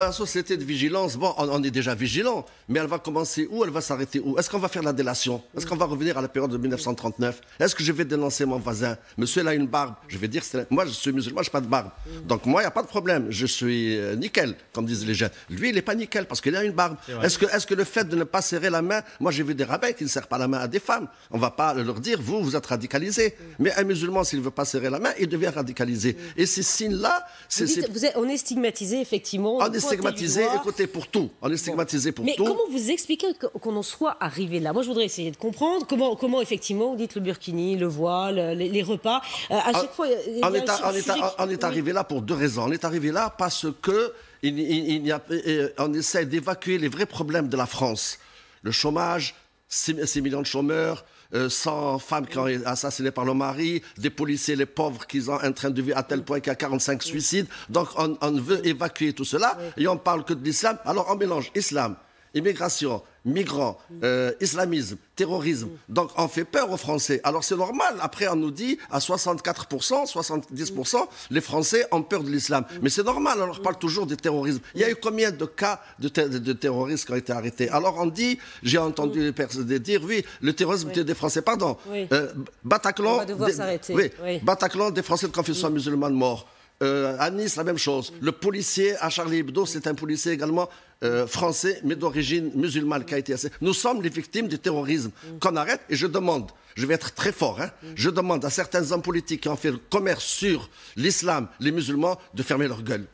La société de vigilance, bon, on est déjà vigilant, mais elle va commencer où? Elle va s'arrêter où? Est-ce qu'on va faire la délation? Est-ce qu'on va revenir à la période de 1939? Est-ce que je vais dénoncer mon voisin? Monsieur, il a une barbe. Je vais dire, moi, je suis musulman, je n'ai pas de barbe. Donc, moi, il n'y a pas de problème. Je suis nickel, comme disent les jeunes. Lui, il n'est pas nickel parce qu'il a une barbe. Est-ce que le fait de ne pas serrer la main, moi, j'ai vu des rabbins qui ne serrent pas la main à des femmes. On ne va pas leur dire, vous êtes radicalisés. Mais un musulman, s'il ne veut pas serrer la main, il devient radicalisé. Et ces signes-là, on est stigmatisé, effectivement. On est stigmatisé, écoutez, pour tout. On est stigmatisé pour tout. Mais comment vous expliquez qu'on en soit arrivé là? Moi, je voudrais essayer de comprendre comment effectivement, vous dites le burkini, le voile, les repas. À chaque fois, on est arrivé là pour deux raisons. On est arrivé là parce que on essaie d'évacuer les vrais problèmes de la France. Le chômage, 6 millions de chômeurs, 100 femmes qui ont été assassinées par le mari, des policiers, les pauvres qui ont un train de vie à tel point qu'il y a 45 suicides. Donc on veut évacuer tout cela et on parle que de l'islam. Alors on mélange islam, immigration, migrants, islamisme, terrorisme. Donc on fait peur aux Français. Alors c'est normal. Après on nous dit à 64%, 70%, les Français ont peur de l'islam. Mais c'est normal, on leur parle toujours du terrorisme. Il y a eu combien de cas de terroristes qui ont été arrêtés? Alors on dit, j'ai entendu les personnes dire, oui, le terrorisme des Français, pardon. Bataclan, on va devoir s'arrêter. Bataclan, des Français de confession musulmane morts. À Nice, la même chose. Le policier à Charlie Hebdo, c'est un policier également français, mais d'origine musulmane qui a été assassiné. Nous sommes les victimes du terrorisme. Qu'on arrête, et je demande, je vais être très fort, je demande à certains hommes politiques qui ont fait le commerce sur l'islam, les musulmans, de fermer leur gueule.